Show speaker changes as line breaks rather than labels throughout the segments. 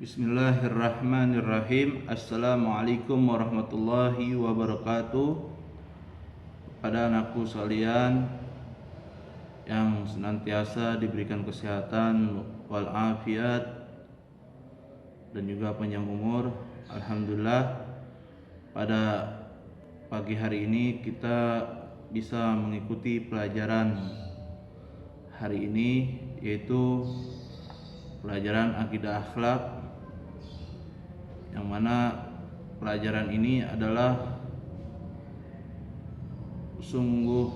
Bismillahirrahmanirrahim. Assalamualaikum warahmatullahi wabarakatuh. Pada anakku sekalian yang senantiasa diberikan kesehatan walafiat dan juga panjang umur. Alhamdulillah, pada pagi hari ini kita bisa mengikuti pelajaran hari ini, yaitu pelajaran akidah akhlak, yang mana pelajaran ini adalah sungguh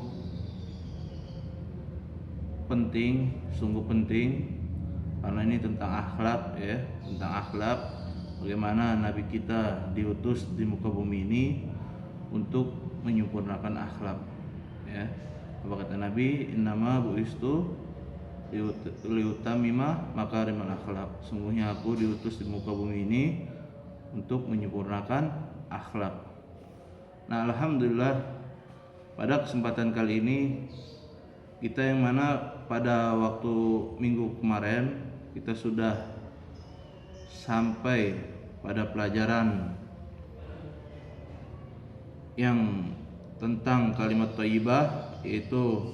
penting karena ini tentang akhlak, ya, tentang akhlak, bagaimana Nabi kita diutus di muka bumi ini untuk menyempurnakan akhlak, ya. Apa kata Nabi? Innama bu'istu liutamima makarimal akhlak. Sungguhnya aku diutus di muka bumi ini untuk menyempurnakan akhlak. Nah, alhamdulillah, pada kesempatan kali ini kita yang mana pada waktu minggu kemarin kita sudah sampai pada pelajaran yang tentang kalimat thayyibah, yaitu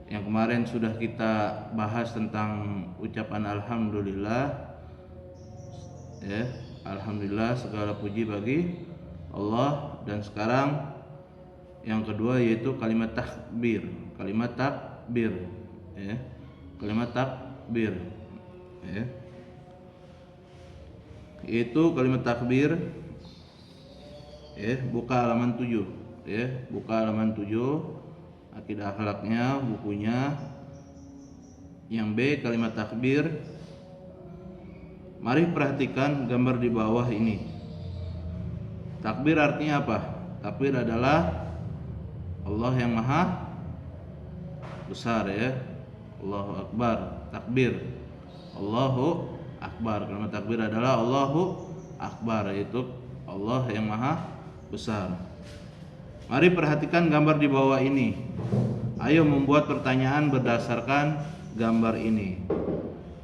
yang kemarin sudah kita bahas tentang ucapan alhamdulillah, ya. Alhamdulillah, segala puji bagi Allah. Dan sekarang yang kedua yaitu kalimat takbir, ya. Kalimat takbir, ya. Yaitu kalimat takbir, ya, buka halaman 7, ya, buka halaman 7 akidah akhlaknya, bukunya yang B, kalimat takbir. Mari perhatikan gambar di bawah ini. Takbir artinya apa? Takbir adalah Allah yang maha besar, ya. Allahu Akbar. Takbir, Allahu Akbar. Kalimat takbir adalah Allahu Akbar, yaitu Allah yang maha besar. Mari perhatikan gambar di bawah ini. Ayo membuat pertanyaan berdasarkan gambar ini.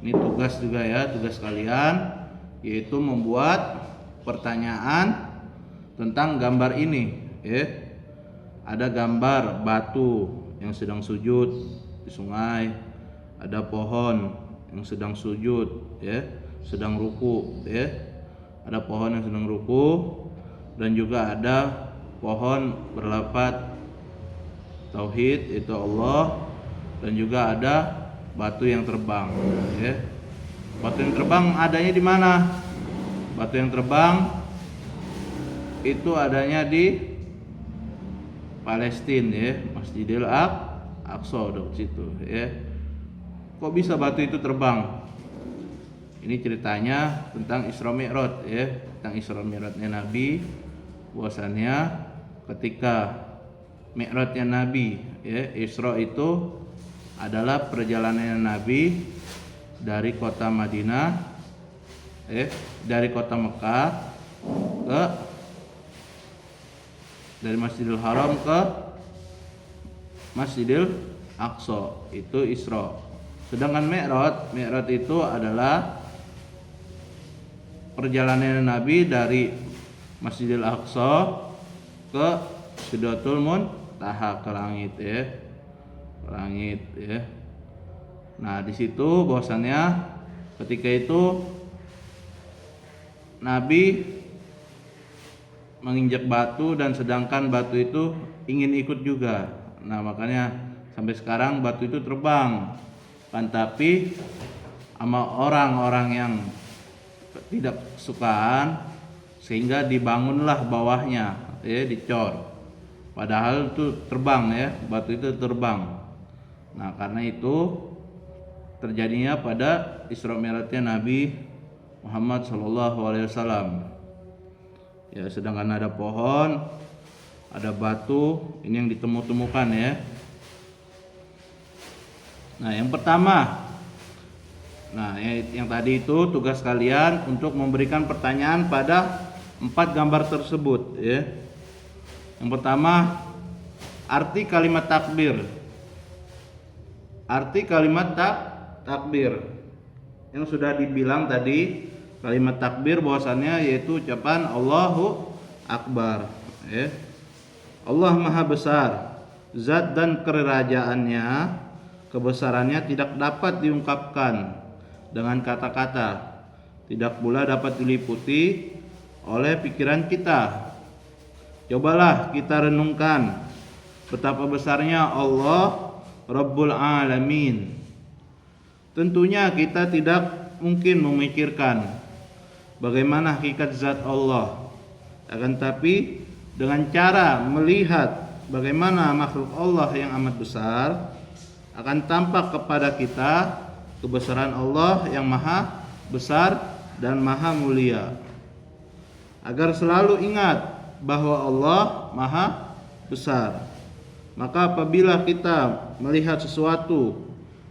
Ini tugas juga, ya, tugas kalian, yaitu membuat pertanyaan tentang gambar ini, ya. Ada gambar batu yang sedang sujud di sungai, ada pohon yang sedang sujud, ya, sedang ruku, ya. Ada pohon yang sedang ruku, dan juga ada pohon berlafaz tauhid, itu Allah, dan juga ada batu yang terbang, ya. Batu yang terbang adanya di mana? Batu yang terbang itu adanya di Palestina, ya, Masjidil Aqsa, di situ, ya. Kok bisa batu itu terbang? Ini ceritanya tentang Isra Mi'raj, ya, tentang Isra Mi'rajnya Nabi. Bahwasannya ketika Mi'rajnya Nabi, ya, Isra itu adalah perjalanan Nabi dari kota Madinah, dari kota Mekah dari Masjidil Haram ke Masjidil Aqsa, itu Isra. Sedangkan Mi'raj itu adalah perjalanan Nabi dari Masjidil Aqsa ke Sidratul Muntaha, ke langit, ya. Langit, ya. Nah, di situ bahwasannya ketika itu Nabi menginjak batu, dan sedangkan batu itu ingin ikut juga. Nah, makanya sampai sekarang batu itu terbang, kan, tapi sama orang-orang yang tidak sukaan, sehingga dibangunlah bawahnya, ya, dicor. Padahal itu terbang, ya, batu itu terbang. Nah, karena itu terjadinya pada Isra Mi'rajnya Nabi Muhammad SAW. Ya, sedangkan ada pohon, ada batu, ini yang ditemu-temukan, ya. Nah, yang pertama, yang tadi itu tugas kalian untuk memberikan pertanyaan pada 4 gambar tersebut, ya. Yang pertama, arti kalimat takbir. Arti kalimat takbir yang sudah dibilang tadi, Kalimat takbir bahwasannya yaitu ucapan Allahu Akbar. Allah Maha Besar, zat dan kerajaannya, kebesarannya tidak dapat diungkapkan dengan kata-kata, tidak pula dapat diliputi oleh pikiran kita. Cobalah kita renungkan betapa besarnya Allah Rabbul Alamin. Tentunya kita tidak mungkin memikirkan bagaimana hakikat zat Allah. Akan tapi dengan cara melihat bagaimana makhluk Allah yang amat besar, akan tampak kepada kita kebesaran Allah yang maha besar dan maha mulia. Agar selalu ingat bahwa Allah maha besar. Maka apabila kita melihat sesuatu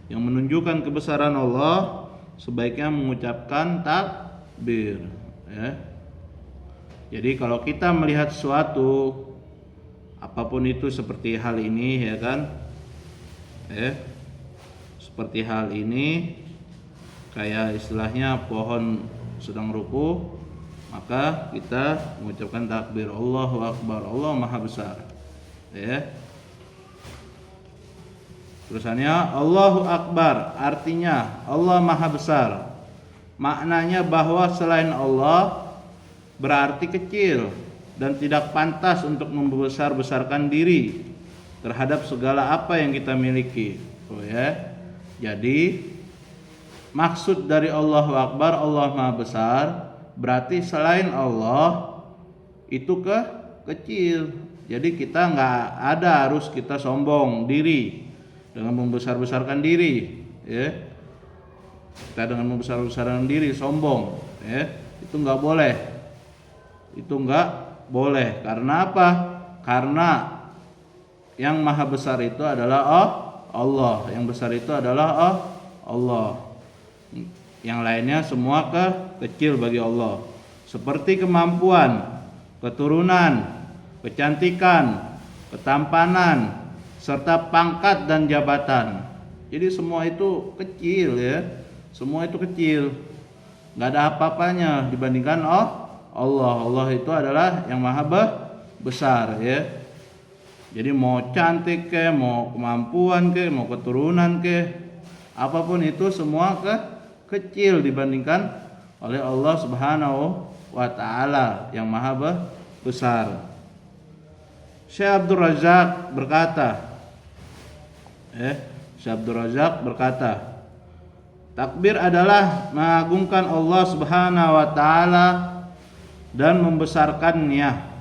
yang menunjukkan kebesaran Allah, sebaiknya mengucapkan takbir. Jadi kalau kita melihat sesuatu, apapun itu seperti hal ini, ya kan? Seperti hal ini, kayak istilahnya pohon sedang ruku, maka kita mengucapkan takbir, Allahu Akbar, Allah Maha Besar. Tulisannya Allahu Akbar, artinya Allah Maha Besar. Maknanya bahwa selain Allah berarti kecil dan tidak pantas untuk membesar-besarkan diri terhadap segala apa yang kita miliki. Jadi maksud dari Allahu Akbar, Allah Maha Besar, berarti selain Allah itu kecil. Jadi kita nggak ada harus kita sombong diri dengan membesar-besarkan diri, Kita dengan membesar-besarkan diri sombong, itu nggak boleh. Itu nggak boleh. Karena apa? Karena yang maha besar itu adalah Allah. Yang besar itu adalah Allah. Yang lainnya semua kecil bagi Allah. Seperti kemampuan, keturunan, kecantikan, ketampanan, serta pangkat dan jabatan. Jadi semua itu kecil, Semua itu kecil. Nggak ada apa-apanya dibandingkan Allah. Allah itu adalah yang maha besar, Jadi mau cantik ke, mau kemampuan ke, mau keturunan ke, apapun itu semua kecil dibandingkan oleh Allah Subhanahu wa taala yang maha besar. Syekh Abdul Razak berkata, Syekh Abdul Razak berkata, takbir adalah mengagungkan Allah Subhanahu wa taala dan membesarkannya,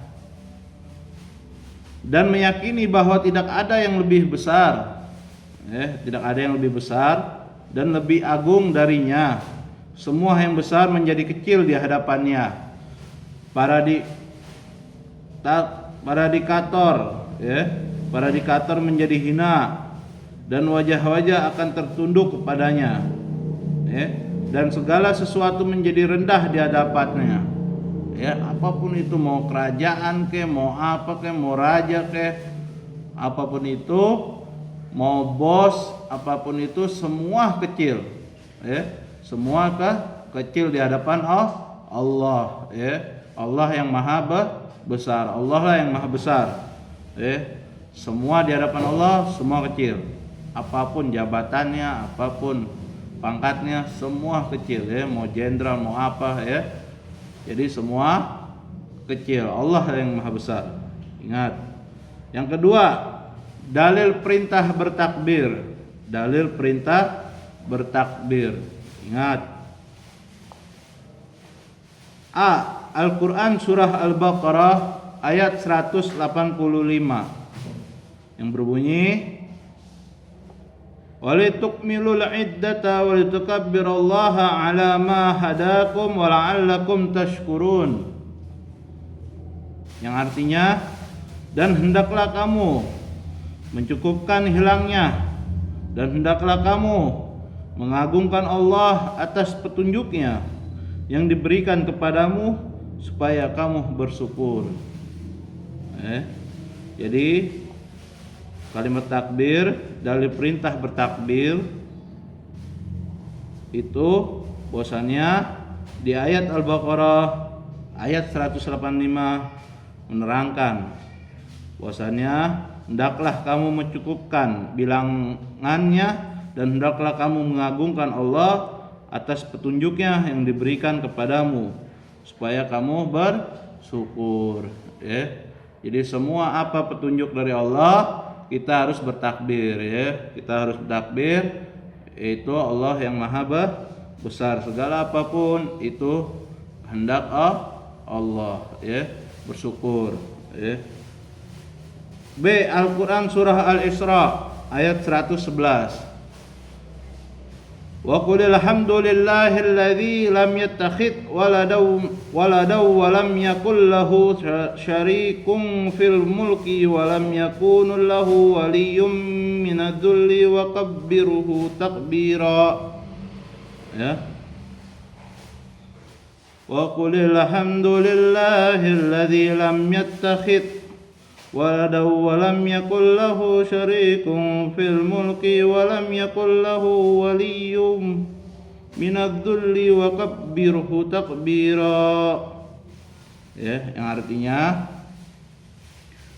dan meyakini bahwa tidak ada yang lebih besar, tidak ada yang lebih besar dan lebih agung darinya. Semua yang besar menjadi kecil di hadapannya. Paradikator menjadi hina dan wajah-wajah akan tertunduk kepadanya, dan segala sesuatu menjadi rendah di hadapannya. Apapun itu, mau kerajaan ke, mau apa ke, mau raja ke, apapun itu, mau bos, apapun itu semua kecil, semua kecil di hadapan Allah, Allah yang maha besar, Allah lah yang maha besar, semua di hadapan Allah semua kecil, apapun jabatannya, apapun pangkatnya semua kecil, mau jenderal mau apa, jadi semua kecil, Allah yang maha besar. Ingat. Yang kedua, dalil perintah bertakbir. Dalil perintah bertakbir. Ingat. Al-Quran surah Al-Baqarah ayat 185 yang berbunyi, walitukmilul iddata walitukabbirullaha ala ma hadakum wa la'allakum tashkurun, yang artinya, dan hendaklah kamu mencukupkan hilangnya, dan hendaklah kamu mengagungkan Allah atas petunjuknya yang diberikan kepadamu supaya kamu bersyukur. Jadi kalimat takbir, dalil perintah bertakbir itu bahwasannya di ayat Al-Baqarah ayat 185 menerangkan bahwasanya hendaklah kamu mencukupkan bilangannya dan hendaklah kamu mengagungkan Allah atas petunjuknya yang diberikan kepadamu supaya kamu bersyukur, ya. Jadi semua apa petunjuk dari Allah kita harus bertakbir, ya. Kita harus bertakbir, itu Allah yang maha besar, segala apapun itu kehendak Allah, ya. Bersyukur, ya. B. Al-Quran surah Al-Isra ayat 111. Wa qul alhamdulillahilladzi lam yattakhidh waladaw wa lam yakul lahu syarikun fil mulki wa lam yakun lahu waliyyun minadh-dhulli wa kabbirhu takbira, ya. Wa qul alhamdulillahilladzi lam yattakhidh waladaw wa lam yakul lahu syarikun fil mulki wa lam yakul lahu waliyyun minadh-dhulli wa kabbirhu takbira, ya, yang artinya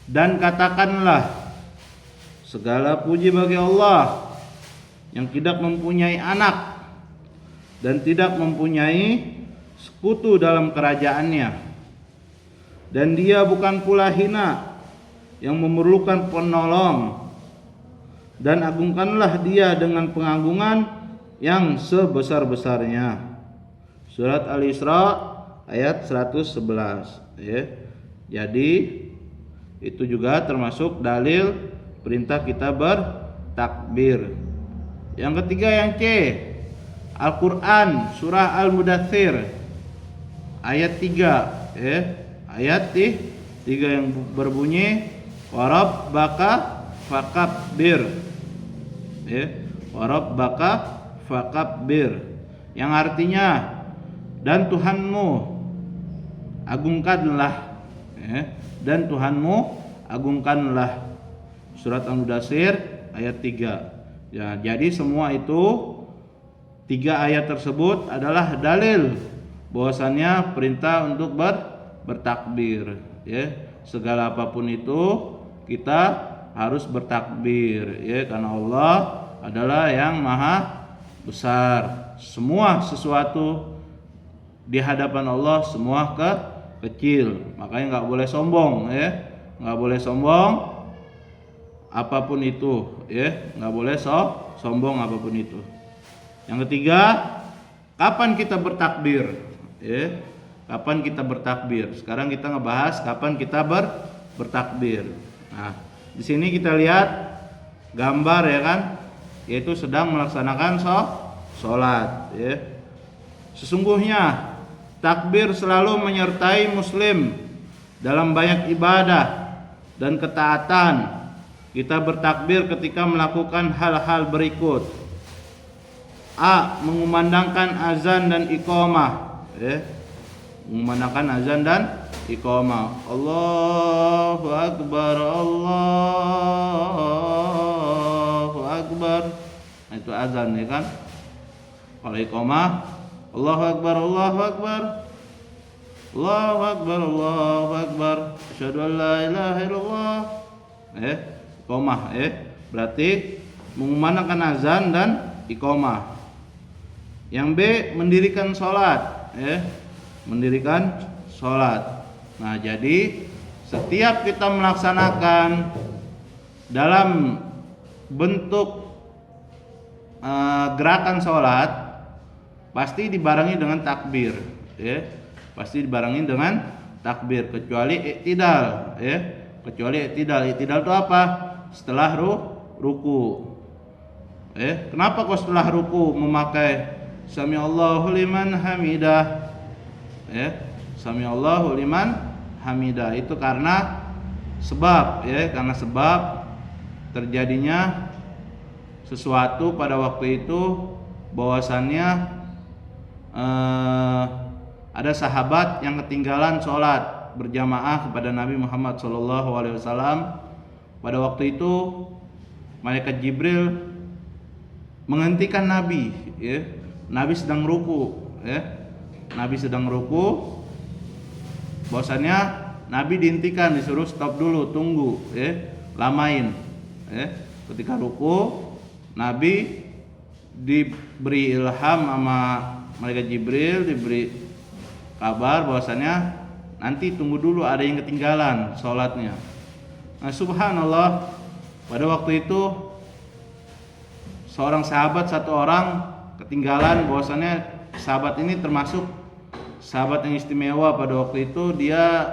dan katakanlah segala puji bagi Allah yang tidak mempunyai anak dan tidak mempunyai sekutu dalam kerajaannya, dan dia bukan pula hina yang memerlukan penolong, dan agungkanlah dia dengan pengagungan yang sebesar-besarnya. Surat Al-Isra ayat 111, ya. Jadi itu juga termasuk dalil perintah kita bertakbir. Yang ketiga, yang C, Al-Quran surah Al-Mudaththir ayat 3, ya. Ayat 3 yang berbunyi wa rabbaka fakabbir, ya. Wa rabbaka fakabbir, yang artinya dan Tuhanmu agungkanlah, ya. Dan Tuhanmu agungkanlah. Surat Al-Mudaththir ayat 3. Ya, jadi semua itu 3 ayat tersebut adalah dalil bahwasannya perintah untuk bertakbir, ya. Segala apapun itu kita harus bertakbir, ya, karena Allah adalah yang maha besar. Semua sesuatu di hadapan Allah semua kecil, makanya nggak boleh sombong, ya. Nggak boleh sombong apapun itu, ya. Nggak boleh sombong apapun itu. Yang ketiga, kapan kita bertakbir, ya. Kapan kita bertakbir? Sekarang kita ngebahas kapan kita bertakbir. Nah, di sini kita lihat gambar, ya kan, yaitu sedang melaksanakan sholat, ya. Sesungguhnya takbir selalu menyertai muslim dalam banyak ibadah dan ketaatan. Kita bertakbir ketika melakukan hal-hal berikut. A. Mengumandangkan azan dan iqamah, ya. Mengumandangkan azan dan iqamah. Allahu Akbar, Allahu Akbar. Nah, itu azan, ya kan. Kalau iqamah, Allahu Akbar, Allahu Akbar, Allahu Akbar, Allahu Akbar, asyhadu an la ilaha illallah. Iqamah, berarti mengumandangkan azan dan iqamah. Yang B. Mendirikan sholat, mendirikan sholat. Nah, jadi setiap kita melaksanakan dalam bentuk gerakan sholat pasti dibarengi dengan takbir, ya. Pasti dibarengi dengan takbir, kecuali i'tidal, ya. Kecuali i'tidal. I'tidal itu apa? Setelah ruku. Kenapa kok setelah ruku memakai Sami Allahu liman hamidah, Sami Allahu liman hamidah? Itu karena sebab, karena sebab terjadinya sesuatu pada waktu itu, bahwasannya ada sahabat yang ketinggalan sholat berjamaah kepada Nabi Muhammad SAW. Pada waktu itu malaikat Jibril menghentikan Nabi, Nabi sedang ruku, Nabi sedang ruku, bahwasannya Nabi dihentikan, disuruh stop dulu, tunggu, lamain. Ketika ruku, Nabi diberi ilham sama malaikat Jibril, diberi kabar bahwasannya nanti tunggu dulu, ada yang ketinggalan sholatnya. Nah, subhanallah, pada waktu itu seorang sahabat, satu orang ketinggalan, bahwasannya sahabat ini termasuk sahabat yang istimewa pada waktu itu. Dia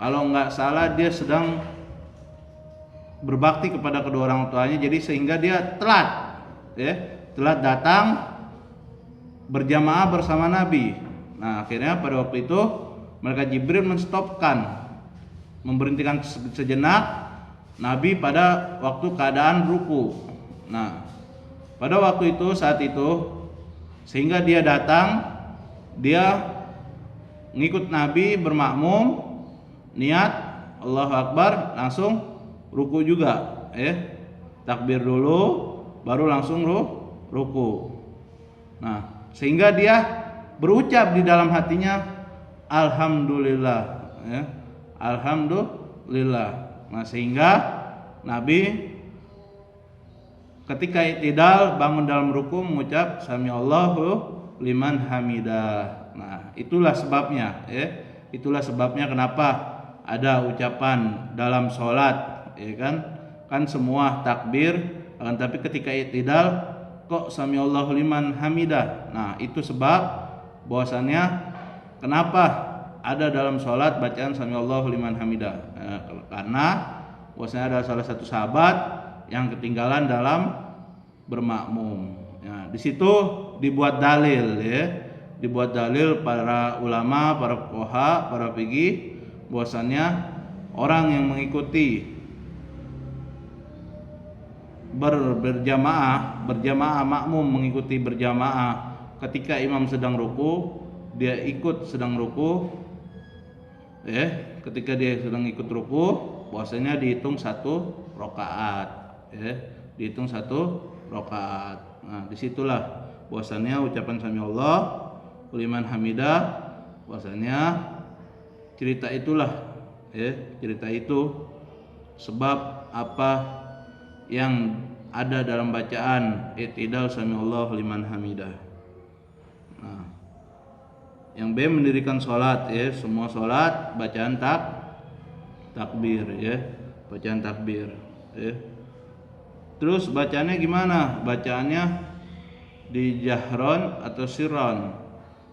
kalau nggak salah dia sedang berbakti kepada kedua orang tuanya, jadi sehingga dia telat datang berjamaah bersama Nabi. Nah, akhirnya pada waktu itu malaikat Jibril menstopkan, memberhentikan sejenak Nabi pada waktu keadaan ruku. Nah, pada waktu itu, saat itu, sehingga dia datang, dia ngikut Nabi bermakmum, niat Allahu Akbar, langsung ruku juga, takbir dulu, baru langsung ruku. Nah, sehingga dia berucap di dalam hatinya, alhamdulillah, alhamdulillah. Nah, sehingga Nabi ketika i'tidal, bangun dalam ruku, mengucap samiallahu liman hamidah. Nah, itulah sebabnya, itulah sebabnya kenapa ada ucapan dalam sholat, kan semua takbir, akan tapi ketika i'tidal kok samiallahu liman hamidah. Nah, itu sebab bahwasannya kenapa ada dalam sholat bacaan samiallahu liman hamidah, karena bahwasanya ada salah satu sahabat yang ketinggalan dalam bermakmum. Ya, di situ dibuat dalil, dibuat dalil para ulama, para fuqaha, para fikih, bahwasannya orang yang mengikuti berjamaah makmum mengikuti berjamaah ketika imam sedang ruku, dia ikut sedang ruku, ketika dia sedang ikut ruku, bahwasanya dihitung 1 rakaat. Dihitung 1 rakaat. Nah, disitulah bahwasannya ucapan samiallah liman hamidah, bahwasannya cerita itulah, cerita itu sebab apa yang ada dalam bacaan i'tidal samiallah liman hamidah. Nah, yang B, mendirikan sholat, semua sholat bacaan takbir, bacaan takbir, Terus bacaannya gimana? Bacaannya di jahron atau sirron,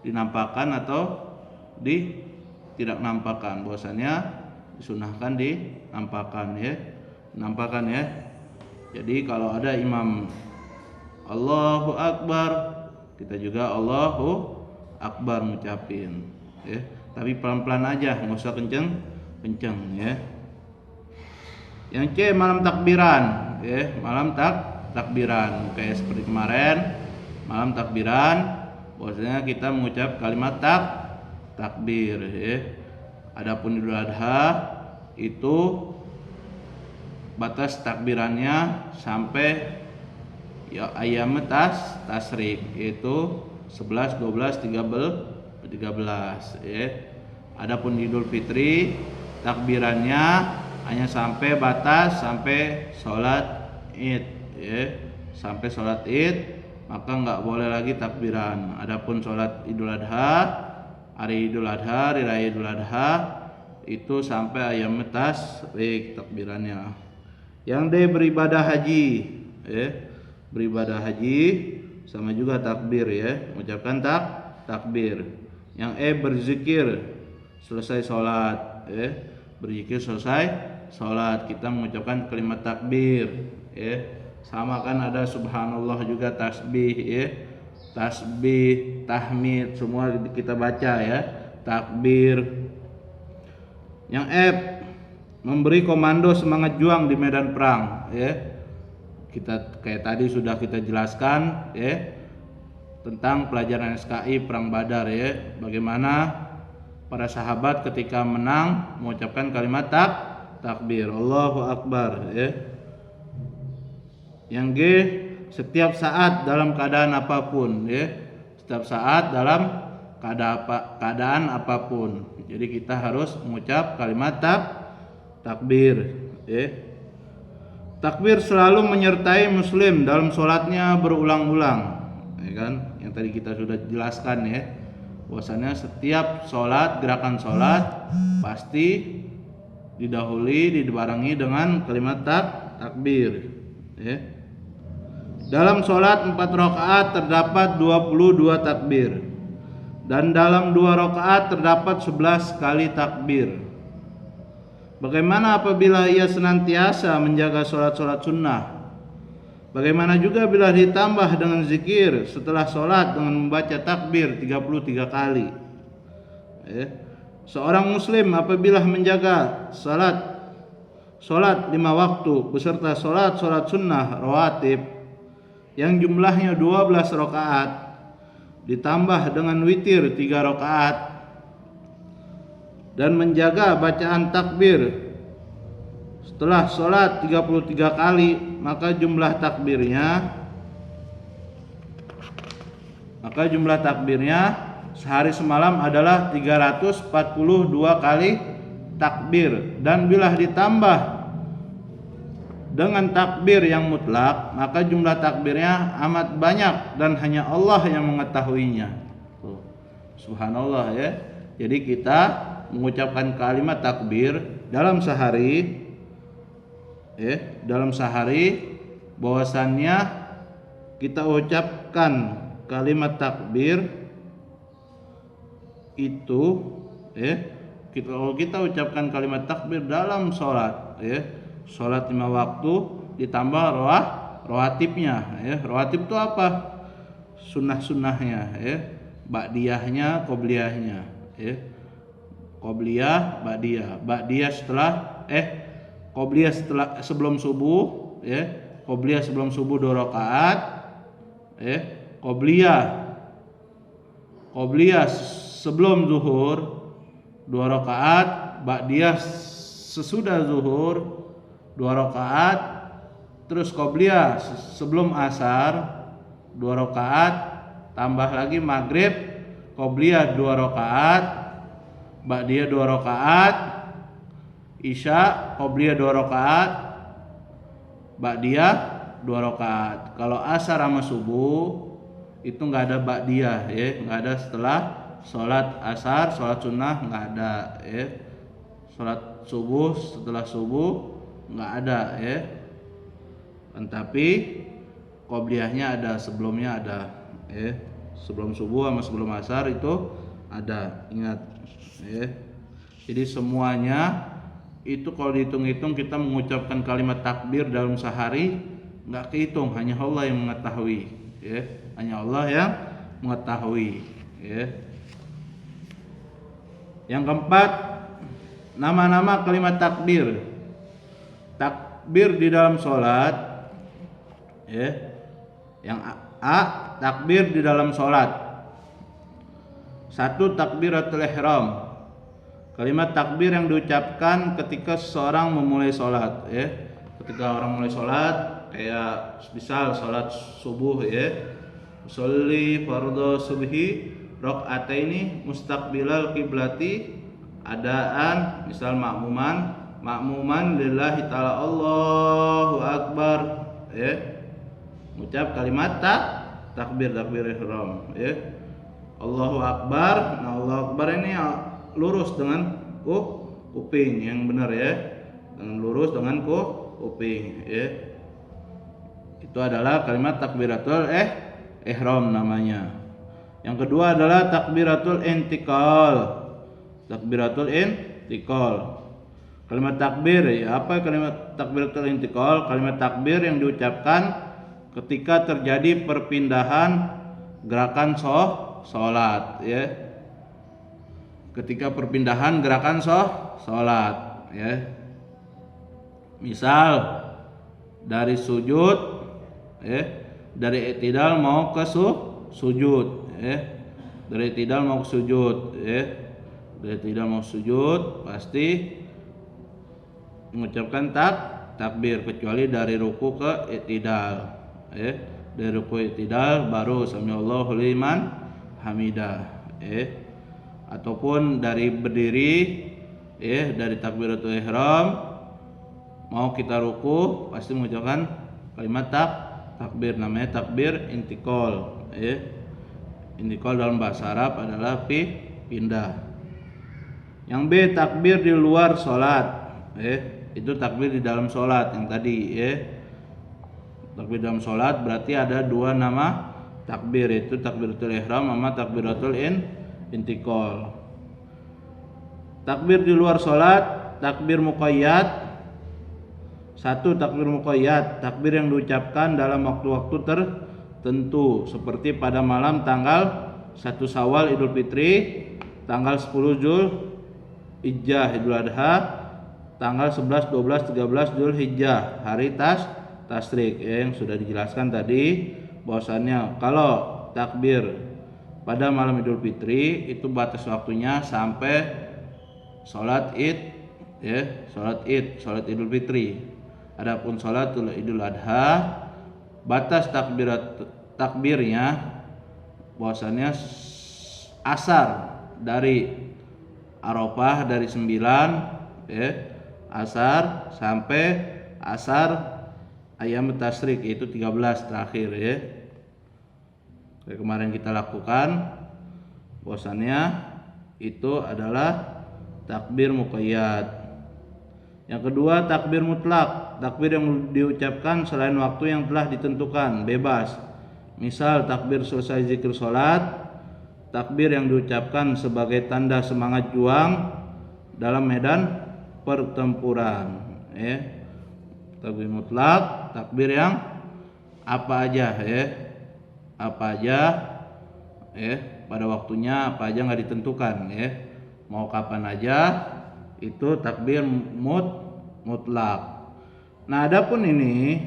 dinampakkan atau tidak nampakkan. Bahwasanya disunahkan dinampakkan, nampakkan, Jadi kalau ada imam Allahu Akbar, kita juga Allahu Akbar ngucapin, tapi pelan-pelan aja, nggak usah kenceng, Yang C, malam takbiran, malam takbiran, kayak seperti kemarin malam takbiran, bahwasanya kita mengucap kalimat takbir, Adapun Idul Adha itu batas takbirannya sampai ayam tasrik, yaitu 11, 12, 13, Adapun Idul Fitri takbirannya hanya sampai batas sampai sholat Id, sampai sholat Id, maka nggak boleh lagi takbiran. Adapun sholat Idul Adha, hari Idul Adha, hari Raya Idul Adha, itu sampai ayam tasrik takbirannya. Yang D, beribadah haji, beribadah haji sama juga takbir, mengucapkan takbir. Yang E, berzikir selesai sholat, berzikir selesai sholat, kita mengucapkan kalimat takbir, sama kan ada subhanallah juga, tasbih, tasbih, tahmid, semua kita baca, takbir. Yang F, memberi komando semangat juang di medan perang, kita kayak tadi sudah kita jelaskan, tentang pelajaran SKI perang Badar, bagaimana para sahabat ketika menang mengucapkan kalimat takbir, Allahu Akbar, Yang G, setiap saat dalam keadaan apapun, setiap saat dalam keadaan apapun. Jadi kita harus mengucap kalimat takbir. Takbir selalu menyertai muslim dalam sholatnya berulang-ulang, ya kan? Yang tadi kita sudah jelaskan ya, bahwasanya setiap sholat, gerakan sholat pasti dibarengi dengan kalimat takbir. Dalam sholat 4 rakaat terdapat 22 takbir, dan dalam 2 rakaat terdapat 11 kali takbir. Bagaimana apabila ia senantiasa menjaga sholat-sholat sunnah? Bagaimana juga bila ditambah dengan zikir setelah sholat dengan membaca takbir 33 kali? Seorang muslim apabila menjaga sholat 5 waktu beserta sholat sunnah rawatib yang jumlahnya 12 rakaat ditambah dengan witir 3 rakaat dan menjaga bacaan takbir setelah sholat 33 kali, maka jumlah takbirnya sehari semalam adalah 342 kali takbir. Dan bila ditambah dengan takbir yang mutlak, maka jumlah takbirnya amat banyak dan hanya Allah yang mengetahuinya. Subhanallah ya. Jadi kita mengucapkan kalimat takbir dalam sehari, bahwasannya kita ucapkan kalimat takbir itu, kalau kita ucapkan kalimat takbir dalam sholat, sholat 5 waktu ditambah rawatibnya, rawatib itu apa? Sunnah-sunnahnya, ba'diyahnya, qobliyahnya, qobliyah, ba'diyah setelah qobliyah sebelum subuh, qobliyah sebelum subuh 2 rakaat, qobliyah sebelum zuhur 2 rakaat, ba'diyah sesudah zuhur 2 rakaat, terus qobliyah sebelum asar 2 rakaat, tambah lagi maghrib qobliyah 2 rakaat, ba'diyah 2 rakaat, isya qobliyah 2 rakaat, ba'diyah 2 rakaat. Kalau asar sama subuh itu nggak ada ba'diyah, nggak ada setelah sholat asar, sholat sunnah nggak ada, sholat subuh setelah subuh nggak ada, Tapi qobliyahnya ada, sebelumnya ada, sebelum subuh sama sebelum asar itu ada, ingat, Jadi semuanya itu kalau dihitung-hitung kita mengucapkan kalimat takbir dalam sehari nggak kehitung, hanya Allah yang mengetahui, hanya Allah yang mengetahui, Yang keempat, nama-nama kalimat takbir. Takbir di dalam sholat, Yang A, takbir di dalam sholat. 1. Takbiratul ihram. Kalimat takbir yang diucapkan ketika seseorang memulai sholat, Ketika orang mulai sholat, kayak misal sholat subuh, Sholli fardhu subhi rakaataini mustaqbilal qiblati, adaan misal makmuman lillahi ta'ala Allahu akbar, Ucap kalimat takbir ihram, Allahu akbar. Nah, Allahu akbar ini lurus dengan kuping yang benar, dengan lurus dengan kuping, Itu adalah kalimat takbiratul ihram namanya. Yang kedua adalah takbiratul intiqal. Kalimat takbir, apa kalimat takbiratul intiqal? Kalimat takbir yang diucapkan ketika terjadi perpindahan gerakan sholat, Ketika perpindahan gerakan sholat, Misal dari sujud, dari i'tidal mau ke sujud, dari i'tidal mau ke sujud, dari i'tidal mau sujud pasti mengucapkan takbir, kecuali dari ruku ke i'tidal, dari ruku i'tidal baru samiallahu liman hamidah, ataupun dari berdiri, dari takbiratul ihram mau kita ruku pasti mengucapkan kalimat takbir, namanya takbir intikal. Intikal dalam bahasa Arab adalah pindah. Yang B, takbir di luar sholat. Itu takbir di dalam sholat yang tadi. Takbir dalam sholat berarti ada dua nama takbir, yaitu takbiratul ihram sama takbiratul intikal. Takbir di luar sholat, takbir muqayyad. Satu, takbir muqayyad, takbir yang diucapkan dalam waktu-waktu tertentu, seperti pada malam tanggal 1 Syawal Idul Fitri, tanggal 10 Zulhijjah Idul Adha, tanggal 11, 12, 13 Zulhijjah hari Tasyrik, yang sudah dijelaskan tadi bahwasannya kalau takbir pada malam Idul Fitri itu batas waktunya sampai sholat Id, sholat Idul Fitri. Adapun sholatul Idul Adha batas takbirnya bahwasannya asar dari Arafah dari 9 asar sampai asar ayam tasyrik, yaitu 13 terakhir. Kayak kemarin kita lakukan bahwasannya itu adalah takbir muqayyad. Yang kedua, takbir mutlak, takbir yang diucapkan selain waktu yang telah ditentukan, bebas. Misal takbir selesai zikir sholat, takbir yang diucapkan sebagai tanda semangat juang dalam medan pertempuran. Takbir mutlak, takbir yang apa aja, pada waktunya apa aja nggak ditentukan, mau kapan aja. Itu takbir mutlak. Nah, adapun ini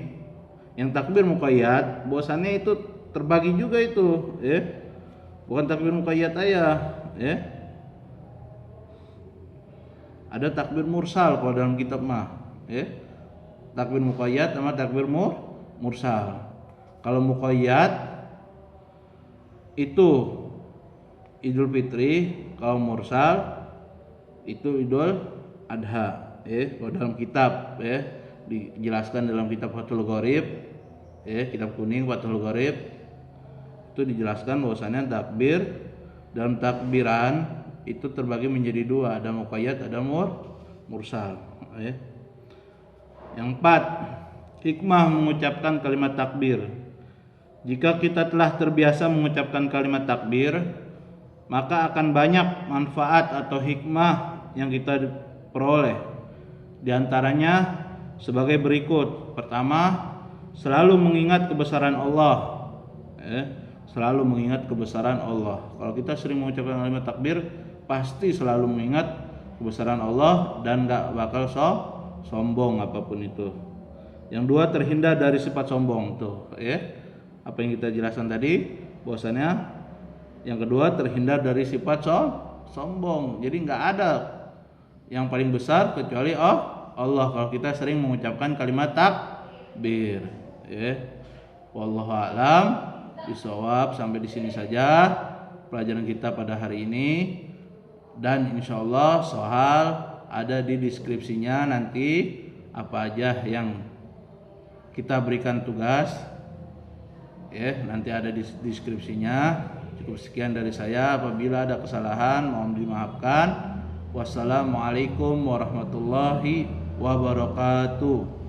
yang takbir muqayyad, bahwasannya itu terbagi juga itu, bukan takbir muqayyad aja, Ada takbir mursal kalau dalam kitab mah, takbir muqayyad sama takbir mursal. Kalau muqayyad itu Idul Fitri, kalau mursal itu Idul Adha. Kalau dalam kitab dijelaskan dalam kitab Fathul Gharib, kitab kuning Fathul Gharib, itu dijelaskan bahwasannya takbir dalam takbiran itu terbagi menjadi dua, ada muqayyad, ada mursal. Yang 4, hikmah mengucapkan kalimat takbir. Jika kita telah terbiasa mengucapkan kalimat takbir, maka akan banyak manfaat atau hikmah yang kita peroleh. Di antaranya sebagai berikut. Pertama, selalu mengingat kebesaran Allah. Selalu mengingat kebesaran Allah. Kalau kita sering mengucapkan kalimat takbir, pasti selalu mengingat kebesaran Allah dan gak bakal sombong apapun itu. Yang dua, terhindar dari sifat sombong tuh, apa yang kita jelaskan tadi, bahwasanya yang kedua terhindar dari sifat sombong. Jadi nggak ada yang paling besar kecuali Allah kalau kita sering mengucapkan kalimat takbir. Wallahu a'lam bishawab. Sampai di sini saja pelajaran kita pada hari ini, dan insyaallah soal ada di deskripsinya nanti apa aja yang kita berikan tugas, nanti ada di deskripsinya. Cukup sekian dari saya. Apabila ada kesalahan mohon dimaafkan. Wassalamualaikum warahmatullahi wabarakatuh.